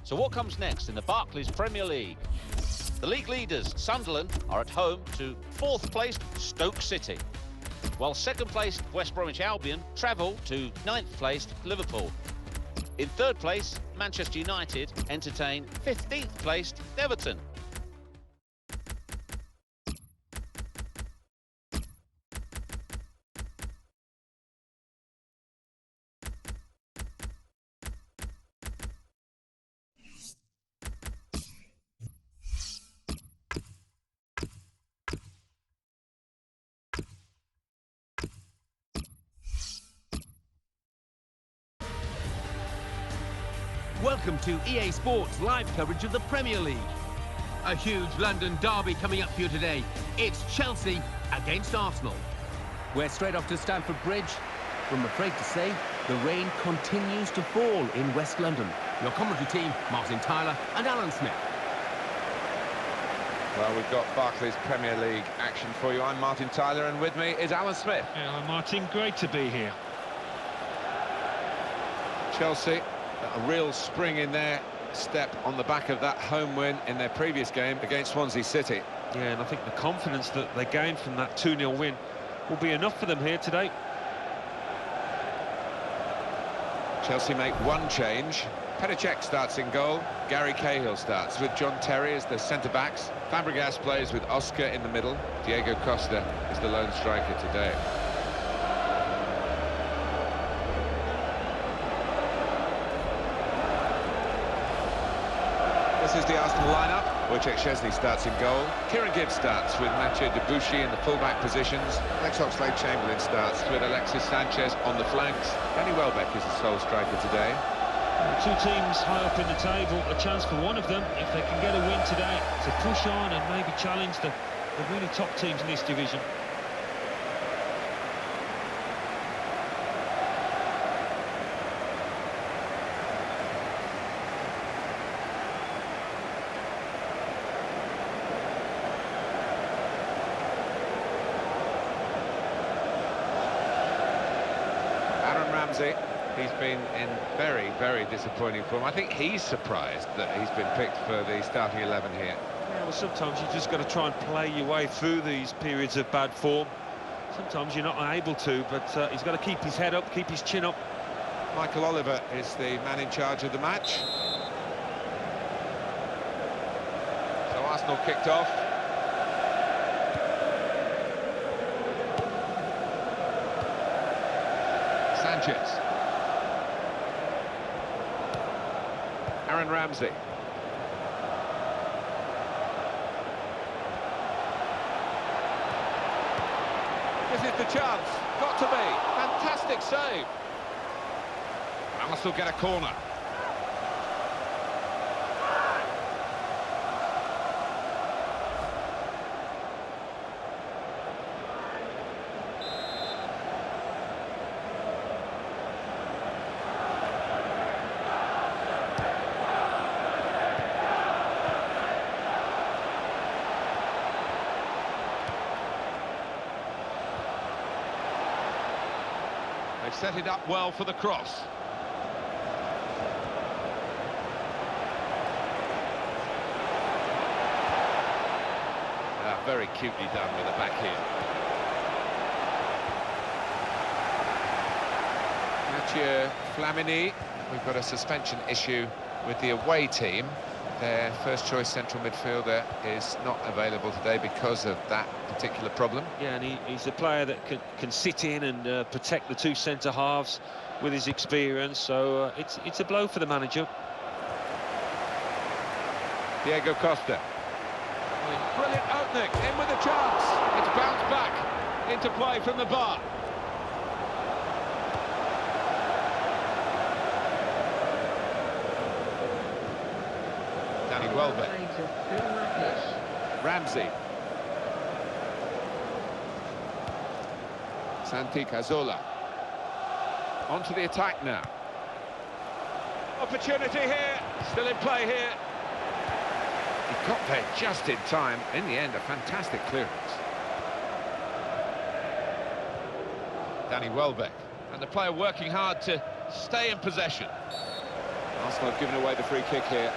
So what comes next in the Barclays Premier League? The league leaders, Sunderland, are at home to 4th placed Stoke City, while 2nd placed West Bromwich Albion travel to 9th placed Liverpool. In 3rd place, Manchester United entertain 15th placed Everton. Welcome to EA Sports live coverage of the Premier League. A huge London derby coming up for you today. It's Chelsea against Arsenal. We're straight off to Stamford Bridge. I'm afraid to say, the rain continues to fall in West London. Your commentary team, Martin Tyler and Alan Smith. Well, we've got Barclays Premier League action for you. I'm Martin Tyler, and with me is Alan Smith. Hello, Martin. Great to be here. Chelsea, a real spring in their step on the back of that home win in their previous game against Swansea City. Yeah, and I think the confidence that they gained from that 2-0 win will be enough for them here today. Chelsea make one change. Petr Cech starts in goal. Gary Cahill starts with John Terry as the centre-backs. Fabregas plays with Oscar in the middle. Diego Costa is the lone striker today. This is the Arsenal lineup. Wojciech Szczesny starts in goal. Kieran Gibbs starts with Mathieu Debuchy in the full-back positions. Alex Oxlade-Chamberlain starts with Alexis Sanchez on the flanks. Danny Welbeck is the sole striker today. Two teams high up in the table, a chance for one of them, if they can get a win today, to push on and maybe challenge the really top teams in this division. He's been in very, very disappointing form. I think he's surprised that he's been picked for the starting 11 here. Yeah, well, sometimes you just got to try and play your way through these periods of bad form. Sometimes you're not able to, but he's got to keep his head up, keep his chin up. Michael Oliver is the man in charge of the match. So Arsenal kicked off. Sanchez. Aaron Ramsey. This is the chance. Got to be. Fantastic save. Arsenal get a corner. They've set it up well for the cross. Very cutely done with the back heel. Mathieu Flamini. We've got a suspension issue with the away team. Their first choice central midfielder is not available today because of that particular problem. Yeah, and he's a player that can sit in and protect the two centre-halves with his experience, so it's a blow for the manager. Diego Costa. Brilliant opening, in with a chance. It's bounced back into play from the bar. Danny Welbeck. Ramsey. Santi Cazorla. Onto the attack now. Opportunity here, still in play here. He got there just in time. In the end, a fantastic clearance. Danny Welbeck. And the player working hard to stay in possession. Arsenal have given away the free kick here.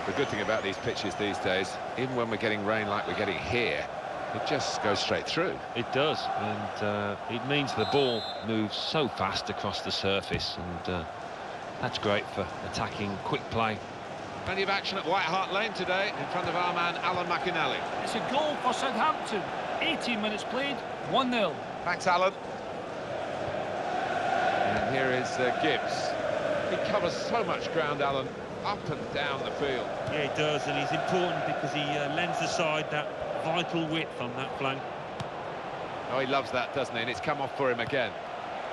The good thing about these pitches these days, even when we're getting rain like we're getting here, it just goes straight through. It does, and it means the ball moves so fast across the surface, and that's great for attacking quick play. Plenty of action at White Hart Lane today in front of our man Alan McInally. It's a goal for Southampton. 18 minutes played, 1-0. Thanks, Alan. And here is Gibbs. He covers so much ground, Alan, up and down the field. Yeah, he does, and he's important because he lends the side that vital width on that flank. Oh, he loves that, doesn't he? And it's come off for him again.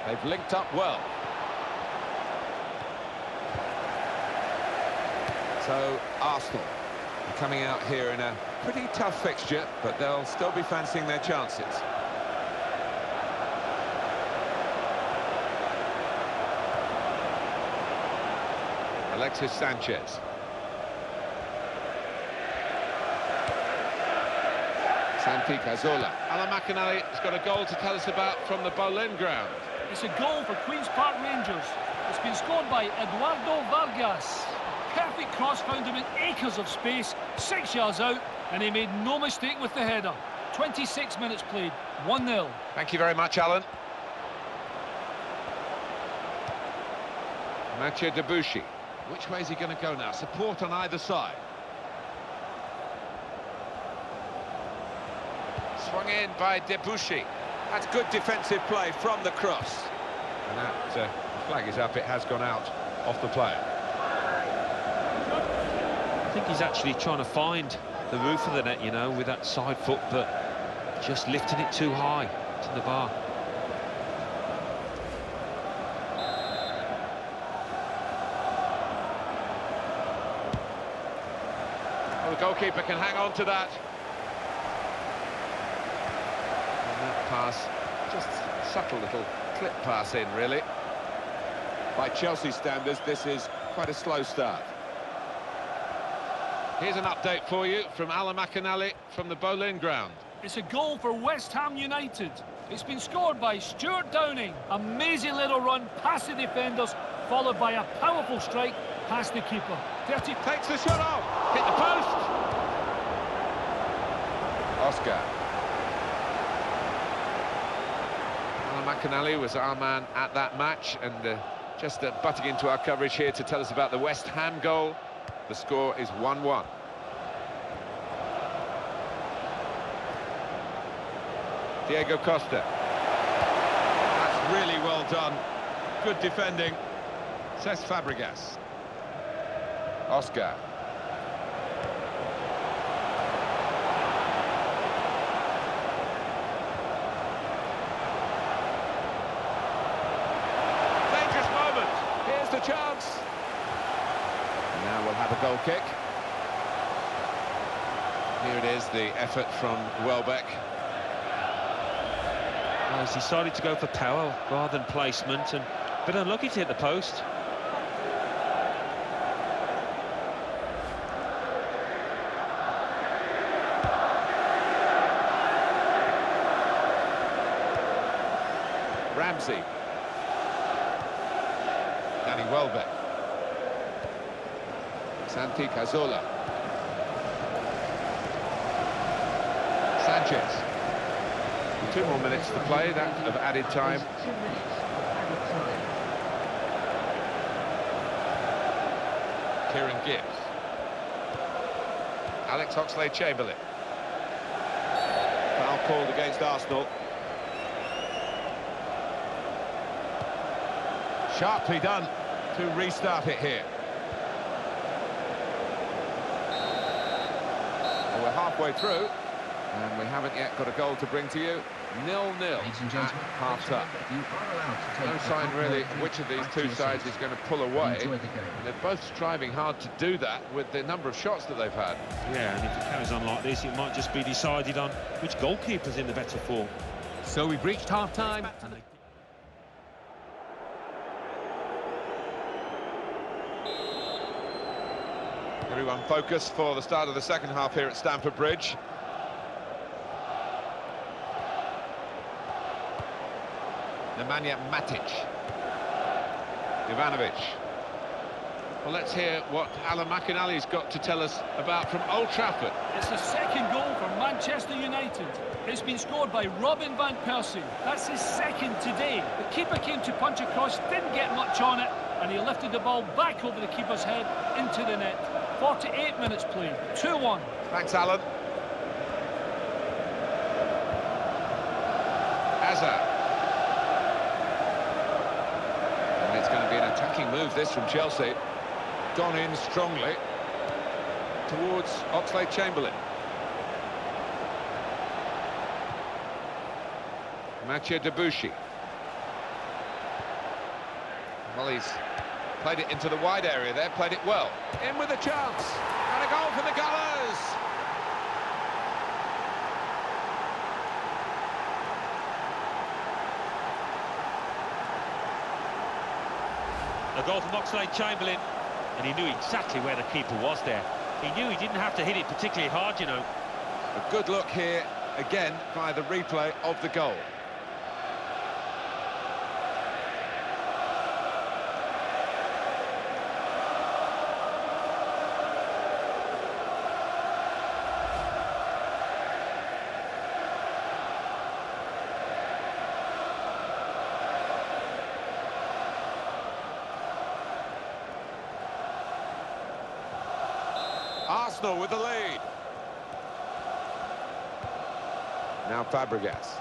They've linked up well. So, Arsenal are coming out here in a pretty tough fixture, but they'll still be fancying their chances. Alexis Sanchez. Santi Cazorla. Alan McInally has got a goal to tell us about from the Boleyn ground. It's a goal for Queen's Park Rangers. It's been scored by Eduardo Vargas. Perfect cross found him in acres of space, 6 yards out, and he made no mistake with the header. 26 minutes played, 1-0. Thank you very much, Alan. Mathieu Debuchy. Which way is he going to go now? Support on either side. Swung in by Debuchy. That's good defensive play from the cross. And that the flag is up. It has gone out off the player. I think he's actually trying to find the roof of the net, you know, with that side foot, but just lifting it too high to the bar. Well, the goalkeeper can hang on to that. And that pass, just subtle little clip pass in, really. By Chelsea standards, this is quite a slow start. Here's an update for you from Alan McInally from the Boleyn ground. It's a goal for West Ham United. It's been scored by Stuart Downing. Amazing little run past the defenders, followed by a powerful strike past the keeper. 30 Takes the shot off, hit the post. Oscar. Alan McInally was our man at that match, and just butting into our coverage here to tell us about the West Ham goal. The score is 1-1. Diego Costa. That's really well done. Good defending. Cesc Fabregas. Oscar. Dangerous moment. Here's the chance. Now we'll have a goal kick. Here it is, the effort from Welbeck. Well, he's decided to go for power rather than placement, and a bit unlucky to hit the post. Ramsey. Danny Welbeck. Santi Cazorla. Sanchez. 2 more minutes to play, that of added time. Kieran Gibbs. Alex Oxlade-Chamberlain. Foul called against Arsenal. Sharply done to restart it here. Well, we're halfway through, and we haven't yet got a goal to bring to you. 0-0 at half-time. No sign really which of these two sides is going to pull away. And they're both striving hard to do that with the number of shots that they've had. Yeah, and if it carries on like this, it might just be decided on which goalkeeper's in the better form. So we've reached half-time. Everyone focused for the start of the second half here at Stamford Bridge. Nemanja Matic. Ivanovic. Well, let's hear what Alan McInally's got to tell us about from Old Trafford. It's the second goal for Manchester United. It's been scored by Robin van Persie. That's his second today. The keeper came to punch across, didn't get much on it, and he lifted the ball back over the keeper's head into the net. 48 minutes played, 2-1. Thanks, Alan. Hazard. And it's going to be an attacking move, this, from Chelsea. Gone in strongly towards Oxlade-Chamberlain. Mathieu Debuchy. Well, he's played it into the wide area there, played it well. In with a chance, and a goal for the Gunners! A goal from Oxlade-Chamberlain, and he knew exactly where the keeper was there. He knew he didn't have to hit it particularly hard, you know. A good look here, again, by the replay of the goal. Arsenal with the lead. Now Fabregas.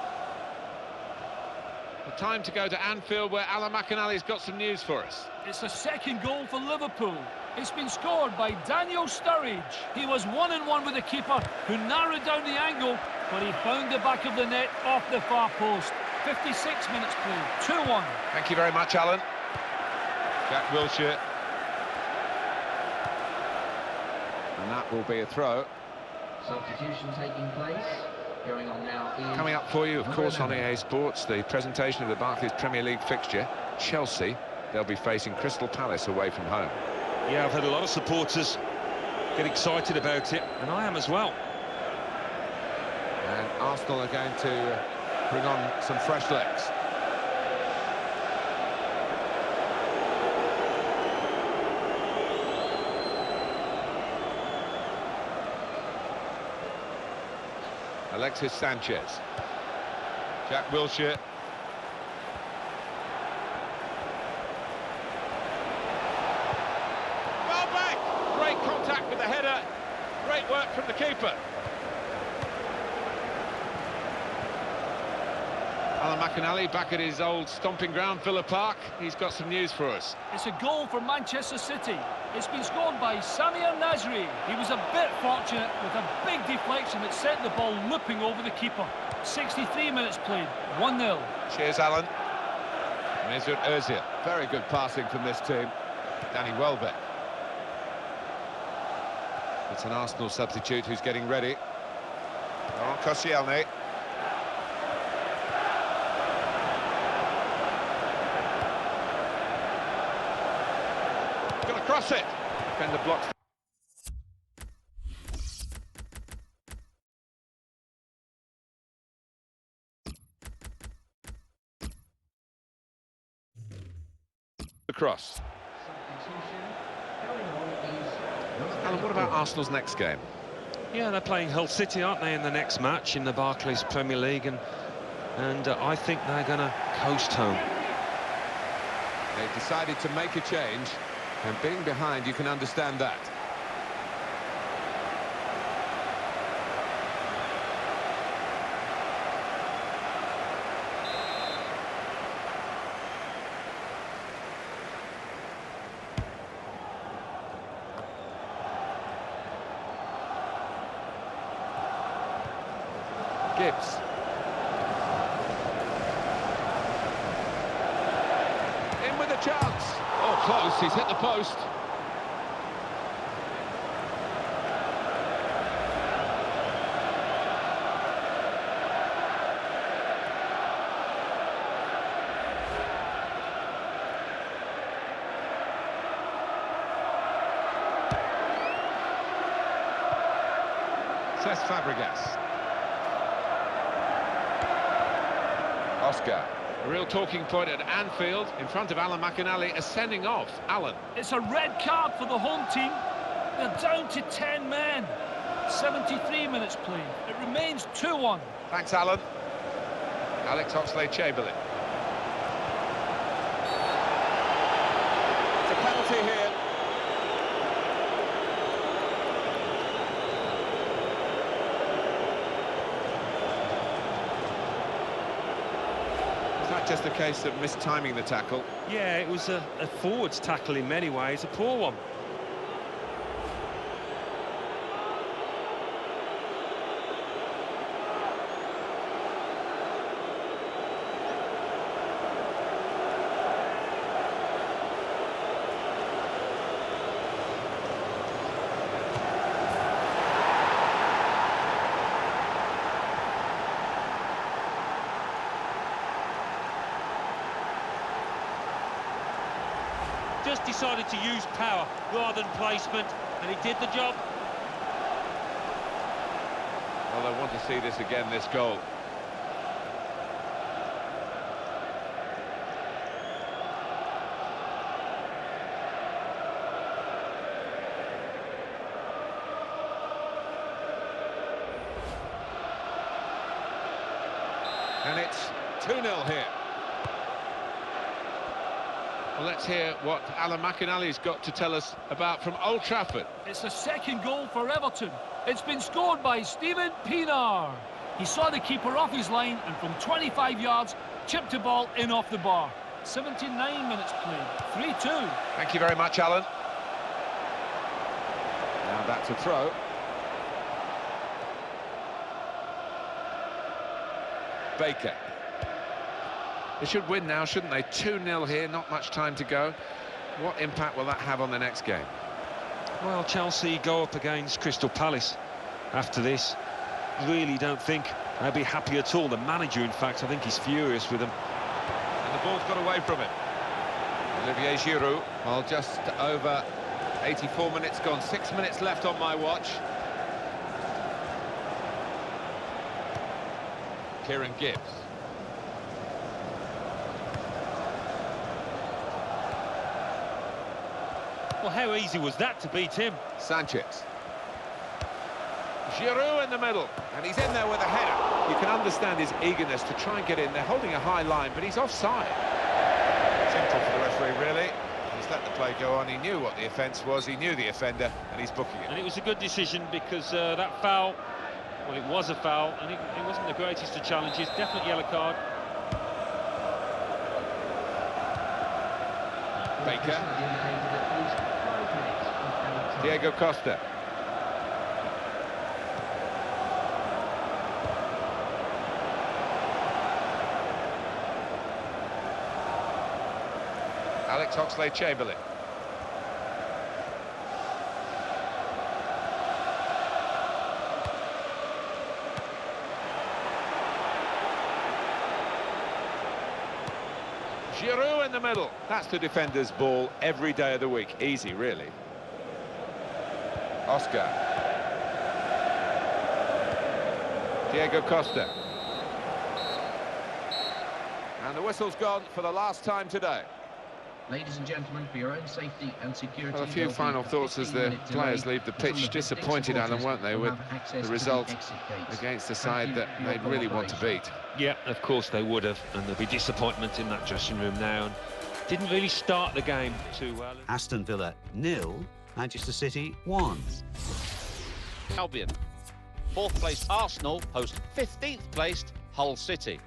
The time to go to Anfield, where Alan McInally's got some news for us. It's the second goal for Liverpool. It's been scored by Daniel Sturridge. He was 1-on-1 with the keeper, who narrowed down the angle, but he found the back of the net off the far post. 56 minutes played, 2-1. Thank you very much, Alan. Jack Wilshere. And that will be a throw. Substitution taking place. Going on now is... Coming up for you, of course, on EA Sports, the presentation of the Barclays Premier League fixture. Chelsea, they'll be facing Crystal Palace away from home. Yeah, I've had a lot of supporters get excited about it, and I am as well. And Arsenal are going to bring on some fresh legs. Alexis Sanchez. Jack Wilshere. Well back! Great contact with the header. Great work from the keeper. Alan McInally back at his old stomping ground, Villa Park. He's got some news for us. It's a goal for Manchester City. It's been scored by Samir Nasri. He was a bit fortunate with a big deflection that sent the ball looping over the keeper. 63 minutes played, 1-0. Cheers, Alan. Mesut Ozil. Very good passing from this team. Danny Welbeck. It's an Arsenal substitute who's getting ready. Oh, Koscielny. Gonna cross it. Defender blocks. Across. Alan, what about Arsenal's next game? Yeah, they're playing Hull City, aren't they, in the next match in the Barclays Premier League, and I think they're going to coast home. They've decided to make a change, and being behind, you can understand that. Gibbs. In with a chance. Oh, close. He's hit the post. Cesc Fabregas. Oscar. A real talking point at Anfield in front of Alan McInally, sending off. Alan. It's a red card for the home team. They're down to 10 men. 73 minutes played. It remains 2-1. Thanks, Alan. Alex Oxlade-Chamberlain. It's a penalty here. Is that just a case of mistiming the tackle? Yeah, it was a forwards tackle in many ways, a poor one. Just decided to use power rather than placement, and he did the job. Well, I want to see this again, this goal. And it's 2-0 here. Well, let's hear what Alan McInally's got to tell us about from Old Trafford. It's the second goal for Everton. It's been scored by Steven Pienaar. He saw the keeper off his line and from 25 yards chipped the ball in off the bar. 79 minutes played. 3-2. Thank you very much, Alan. Now that's a throw. Baker. They should win now, shouldn't they? 2-0 here, not much time to go. What impact will that have on the next game? Well, Chelsea go up against Crystal Palace after this. Really don't think they'll be happy at all. The manager, in fact, I think he's furious with them. And the ball's got away from him. Olivier Giroud. Well, just over 84 minutes gone. 6 minutes left on my watch. Kieran Gibbs. Well, how easy was that to beat him? Sanchez. Giroud in the middle, and he's in there with a header. You can understand his eagerness to try and get in. They're holding a high line, but he's offside. Simple for the referee, really. He's let the play go on. He knew what the offence was, he knew the offender, and he's booking it. And it was a good decision because that foul, well, it was a foul, and it wasn't the greatest of challenges. Definitely yellow card. Baker. Diego Costa. Alex Oxlade-Chamberlain. Giroud in the middle. That's the defender's ball every day of the week. Easy, really. Oscar. Diego Costa. And the whistle's gone for the last time today. Ladies and gentlemen, for your own safety and security... Well, a few final thoughts as the players leave the pitch. Disappointed, Alan, weren't they, with the result against the side that they'd really want to beat? Yeah, of course they would have, and there'll be disappointment in that dressing room now. And didn't really start the game too well. Aston Villa 0, Manchester City 1. Albion. 4th placed Arsenal host 15th placed Hull City.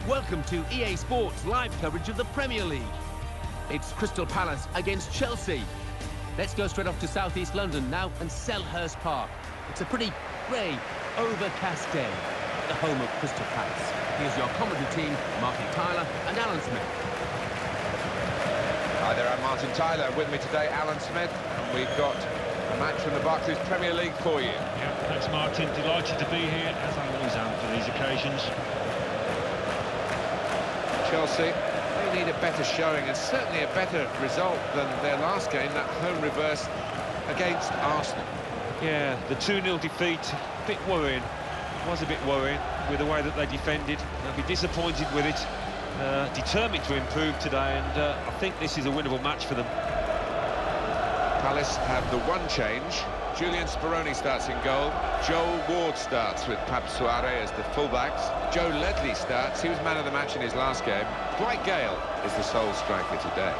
Welcome to EA Sports live coverage of the Premier League. It's Crystal Palace against Chelsea. Let's go straight off to southeast London now and Selhurst Park. It's a pretty grey, overcast day at the home of Crystal Palace. Here's your commentary team, Martin Tyler and Alan Smith. Hi there, I'm Martin Tyler. With me today, Alan Smith, and we've got a match from the Barclays Premier League for you. Yeah, thanks, Martin. Delighted to be here, as I always am for these occasions. Chelsea, they need a better showing and certainly a better result than their last game, that home reverse against Arsenal. Yeah, the 2-0 defeat, a bit worrying. It was a bit worrying with the way that they defended. They'll be disappointed with it. Determined to improve today, and I think this is a winnable match for them. Palace have the one change. Julian Speroni starts in goal. Joel Ward starts with Pab Suarez as the fullbacks. Joe Ledley starts. He was man of the match in his last game. Dwight Gale is the sole striker today.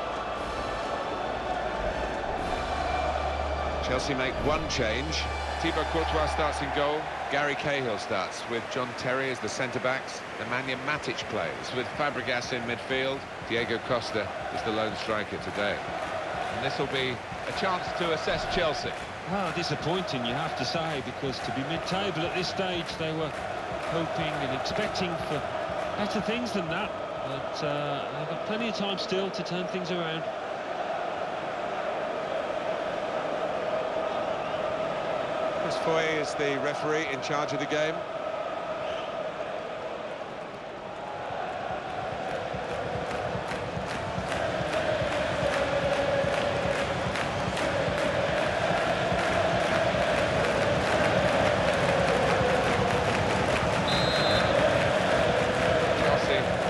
Chelsea make one change. Thibaut Courtois starts in goal. Gary Cahill starts with John Terry as the centre-backs. Nemanja Matic plays with Fabregas in midfield. Diego Costa is the lone striker today. And this will be a chance to assess Chelsea. Well, disappointing, you have to say, because to be mid-table at this stage, they were hoping and expecting for better things than that. But they've got plenty of time still to turn things around. Chris Foy is the referee in charge of the game.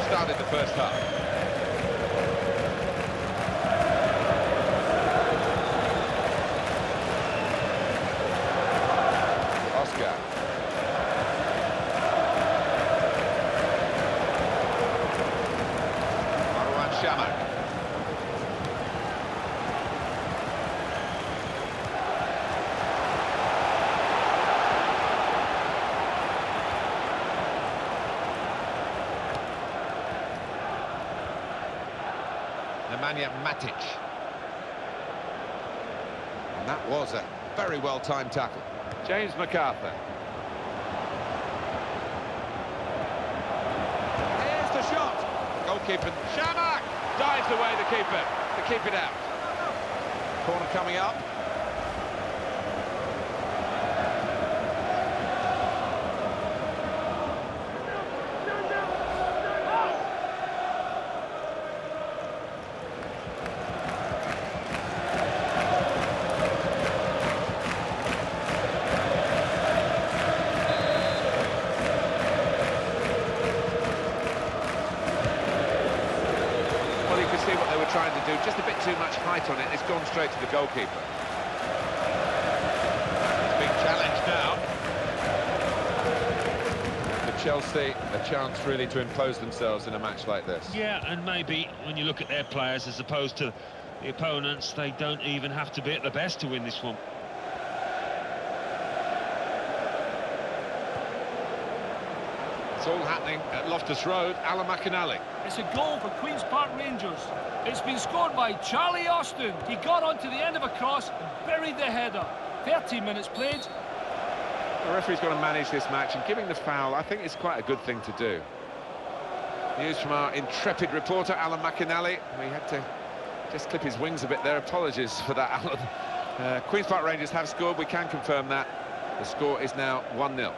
Started the first half. Oscar. Marwan Shamak. Nemanja Matic. And that was a very well-timed tackle. James MacArthur. Here's the shot. Goalkeeper Shamak dives away the keeper to keep it out. Corner coming up. See what they were trying to do, just a bit too much height on it. It's gone straight to the goalkeeper. It's being challenged now. For Chelsea, a chance really to impose themselves in a match like this. Yeah, and maybe when you look at their players as opposed to the opponents, they don't even have to be at the best to win this one. It's all happening at Loftus Road. Alan McInally. It's a goal for Queen's Park Rangers. It's been scored by Charlie Austin. He got onto the end of a cross and buried the header. 13 minutes played. The referee's got to manage this match, and giving the foul, I think, is quite a good thing to do. News from our intrepid reporter, Alan McInally. We had to just clip his wings a bit there. Apologies for that, Alan. Queen's Park Rangers have scored. We can confirm that. The score is now 1-0.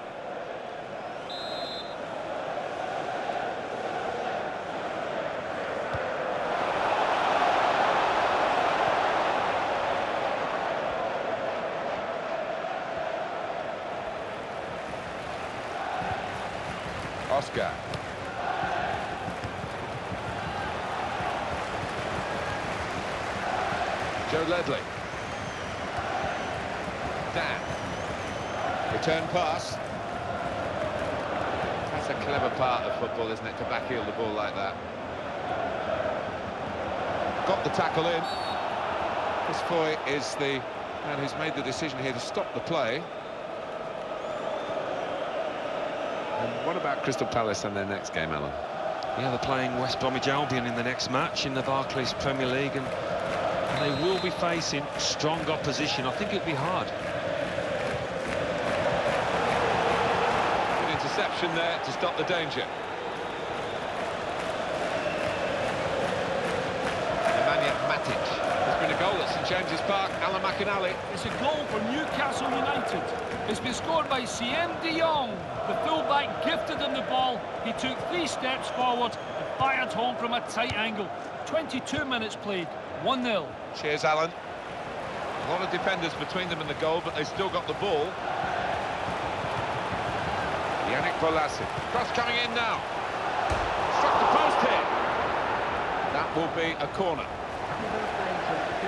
Oscar. Joe Ledley. Dan. Return pass. That's a clever part of football, isn't it, to backheel the ball like that. Got the tackle in. Chris Foy is the man who's made the decision here to stop the play. And what about Crystal Palace and their next game, Alan? Yeah, they're playing West Bromwich Albion in the next match in the Barclays Premier League, and they will be facing strong opposition. I think it'll be hard. Good interception there to stop the danger. There's been a goal at St James's Park. Alan McInally. It's a goal for Newcastle United. It's been scored by Siem de Jong. The fullback gifted him the ball. He took 3 steps forward and fired home from a tight angle. 22 minutes played, 1-0. Cheers, Alan. A lot of defenders between them and the goal, but they still got the ball. Yannick Bolasie. Cross coming in now. Struck the post here. That will be a corner.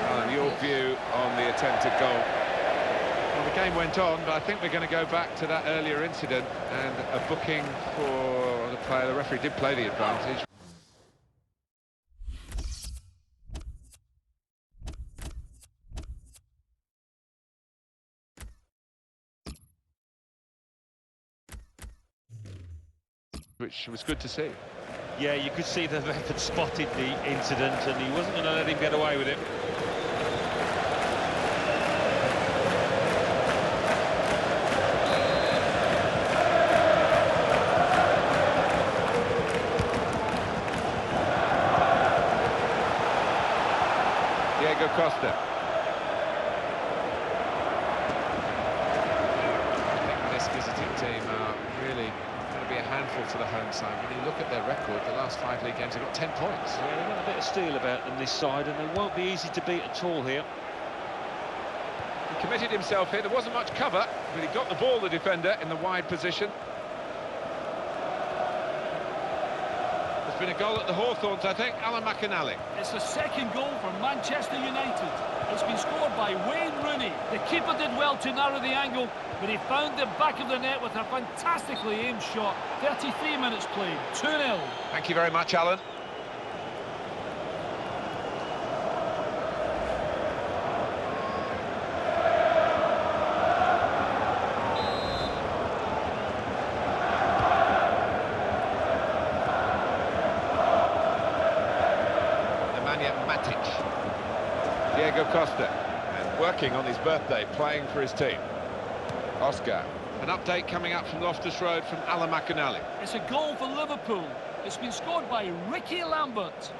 Alan, your view on the attempted goal? Well, the game went on, but I think we're going to go back to that earlier incident and a booking for the player. The referee did play the advantage. Which was good to see. Yeah, you could see the ref had spotted the incident and he wasn't going to let him get away with it. Diego Costa. I think this visiting team are really going to be a handful for the home side. When you look at their record, the last 5 league games, they've got 10 points. Yeah, they've got a bit of steel about them this side, and they won't be easy to beat at all here. He committed himself here. There wasn't much cover, but he got the ball, the defender, in the wide position. There's been a goal at the Hawthorns, I think. Alan McInally. It's the second goal for Manchester United. It's been scored by Wayne Rooney. The keeper did well to narrow the angle, but he found the back of the net with a fantastically aimed shot. 33 minutes played, 2-0. Thank you very much, Alan. Diego Costa, and working on his birthday, playing for his team. Oscar. An update coming up from Loftus Road from Alan McInally. It's a goal for Liverpool. It's been scored by Ricky Lambert.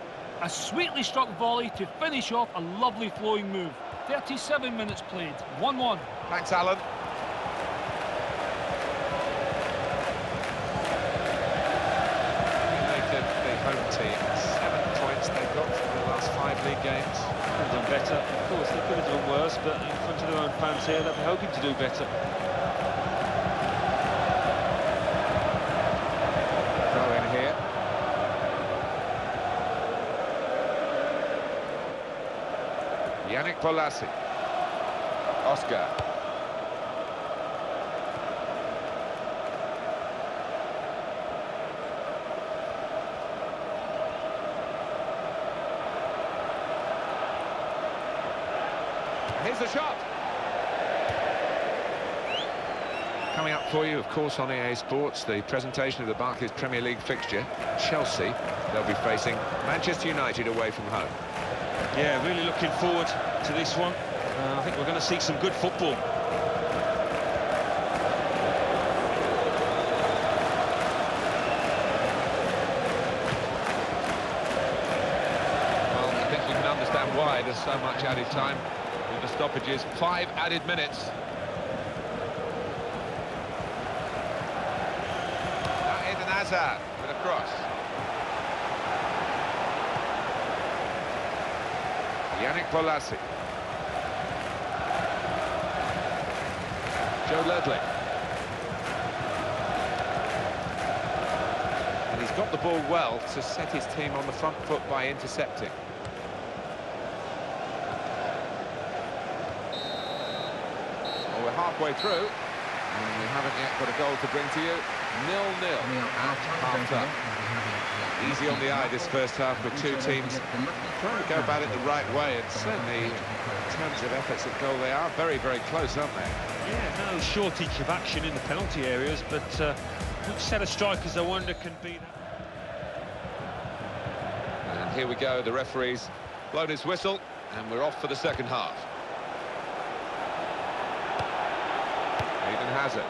A sweetly struck volley to finish off a lovely flowing move. 37 minutes played, 1-1. Thanks, Alan. United, the home team, 7 points they've got from the last 5 league games. Could have done better. Of course, they could have done worse, but in front of their own fans here, they'll be hoping to do better. Throw in here. Yannick Bolasie. Oscar. Here's the shot. Coming up for you, of course, on EA Sports, the presentation of the Barclays Premier League fixture. Chelsea, they'll be facing Manchester United away from home. Yeah, really looking forward to this one. I think we're going to see some good football. Well, I think you can understand why there's so much added time. The stoppages, 5 added minutes. Now Eden Hazard with a cross. Yannick Bolasie. Joe Ledley. And he's got the ball well to set his team on the front foot by intercepting. We're halfway through, and we haven't yet got a goal to bring to you. 0-0 at half-time. Easy on the eye this first half with 2 teams trying to go about it the right way, and certainly in terms of efforts at goal, they are very, very close, aren't they? Yeah, no shortage of action in the penalty areas, but which set of strikers, I wonder, can be that? here we go, the referee's blown his whistle, and we're off for the second half. Eden Hazard.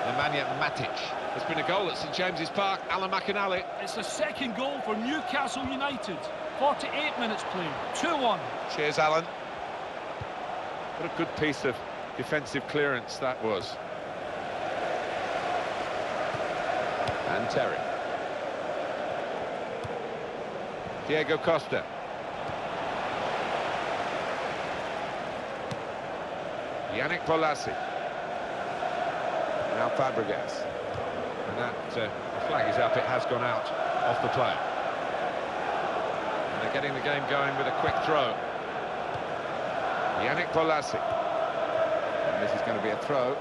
Nemanja Matic. There's been a goal at St James's Park. Alan McInally. It's the second goal for Newcastle United. 48 minutes played. 2-1. Cheers, Alan. What a good piece of defensive clearance that was. And Terry. Diego Costa. Yannick Bolasie. Now Fabregas. And that flag is up, it has gone out off the play. And they're getting the game going with a quick throw. Yannick Bolasie. And this is going to be a throw.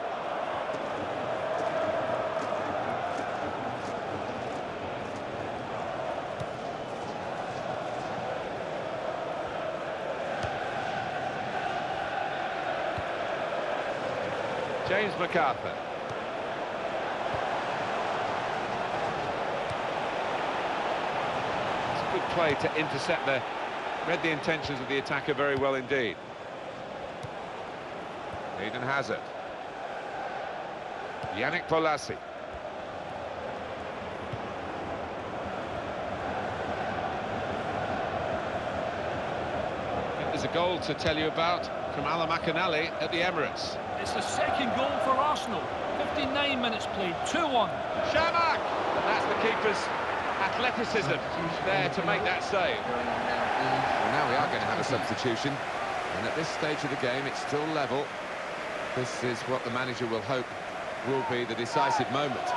James MacArthur. It's a good play to intercept there. Read the intentions of the attacker very well indeed. Eden Hazard. Yannick Bolasie. There's a goal to tell you about from Alan McInally at the Emirates. It's the second goal for Arsenal. 59 minutes played. 2-1. Shamak! And that's the keeper's athleticism there to make that save. Well, now we are going to have a substitution. And at this stage of the game, it's still level. This is what the manager will hope will be the decisive moment.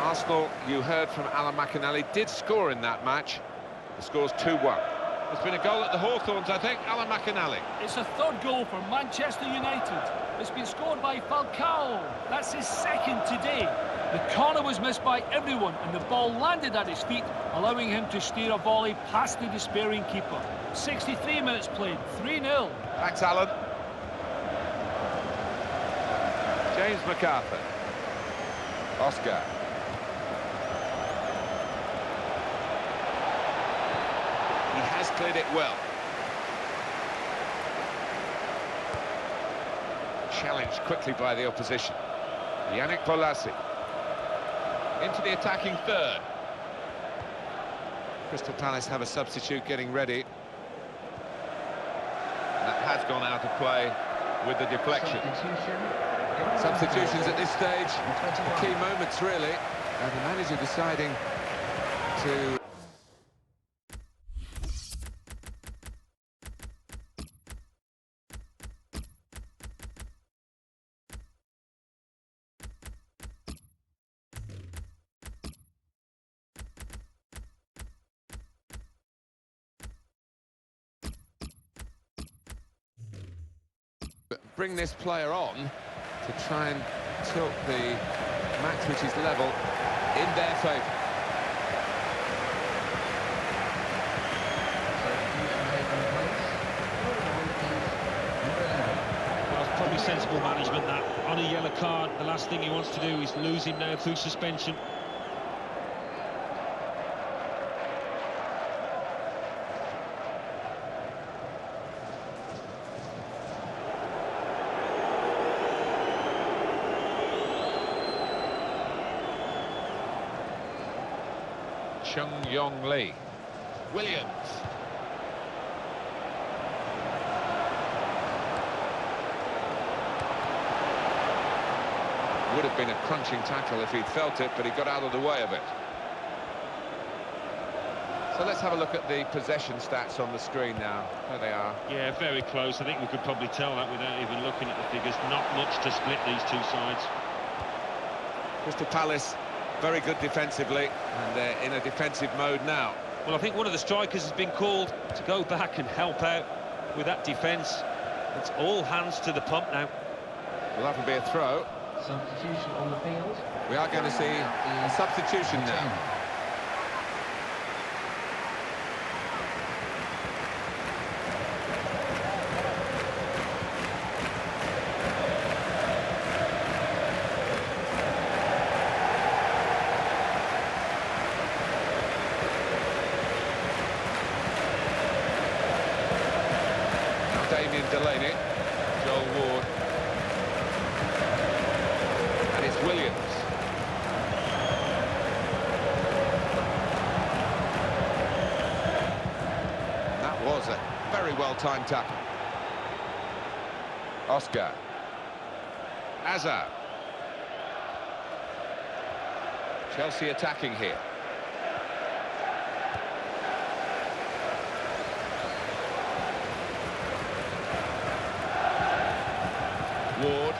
Arsenal, you heard from Alan McInally, did score in that match. The score's 2-1. There's been a goal at the Hawthorns, I think. Alan McInally. It's a third goal for Manchester United. It's been scored by Falcao. That's his second today. The corner was missed by everyone, and the ball landed at his feet, allowing him to steer a volley past the despairing keeper. 63 minutes played. 3-0. Thanks, Alan. James MacArthur. Oscar. He has cleared it well. Challenged quickly by the opposition. Yannick Bolasie. Into the attacking third. Crystal Palace have a substitute getting ready. And that has gone out of play with the deflection. Substitutions at this stage, key moments really. And the manager deciding to... bring this player on to try and tilt the match, which is level, in their favour. Well, it's probably sensible management that. On a yellow card, the last thing he wants to do is lose him now through suspension. Chung Yong Lee. Williams. Would have been a crunching tackle if he'd felt it, but he got out of the way of it. So let's have a look at the possession stats on the screen now. There they are. Yeah, very close. I think we could probably tell that without even looking at the figures. Not much to split these two sides. Crystal Palace very good defensively, and they're in a defensive mode now. Well, I think one of the strikers has been called to go back and help out with that defence. It's all hands to the pump now. Well, that'll be a throw. Substitution on the field. We are going to see a substitution now. Delaney, Joel Ward, and it's Williams. That was a very well-timed tackle. Oscar. Azar. Chelsea attacking here. Ward.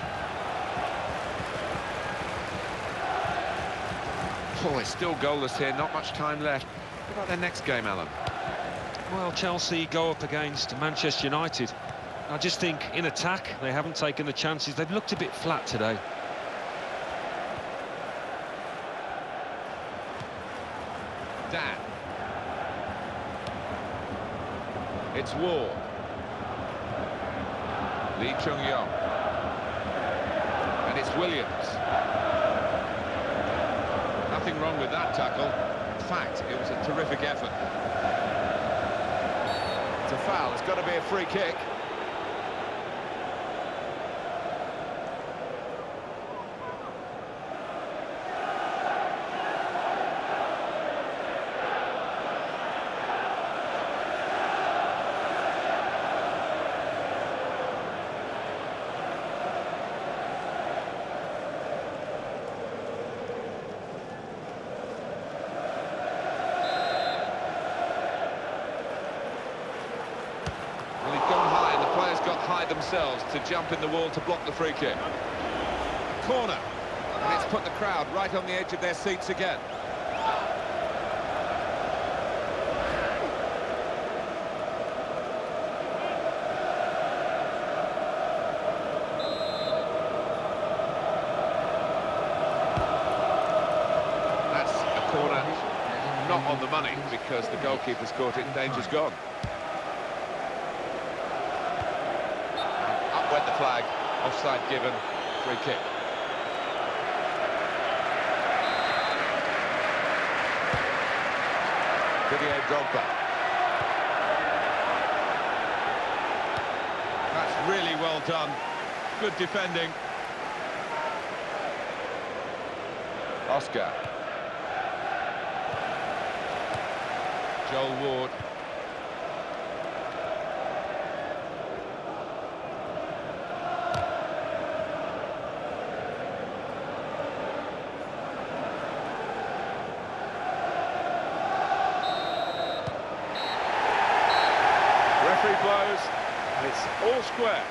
Oh, it's still goalless here, not much time left. What about their next game, Alan? Well, Chelsea go up against Manchester United. I just think in attack they haven't taken the chances. They've looked a bit flat today. Dan. It's Ward. Lee Chung-yong. And it's Williams. Nothing wrong with that tackle. In fact, it was a terrific effort. It's a foul. It's got to be a free kick. Themselves to jump in the wall to block the free kick. Corner, and it's put the crowd right on the edge of their seats again. That's a corner not on the money because the goalkeeper's caught it and danger's gone. Went the flag, offside given, free kick. Didier Drogba. That's really well done. Good defending. Oscar. Joel Ward. Blows, and it's all square.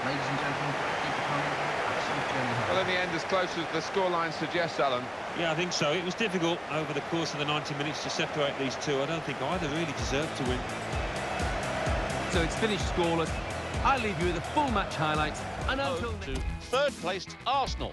Ladies and gentlemen, keep the comment. Well, in the end, as close as the scoreline suggests, Alan. Yeah, I think so. It was difficult over the course of the 90 minutes to separate these two. I don't think either really deserved to win. So it's finished scoreless. I'll leave you with the full match highlights. And To third-placed Arsenal.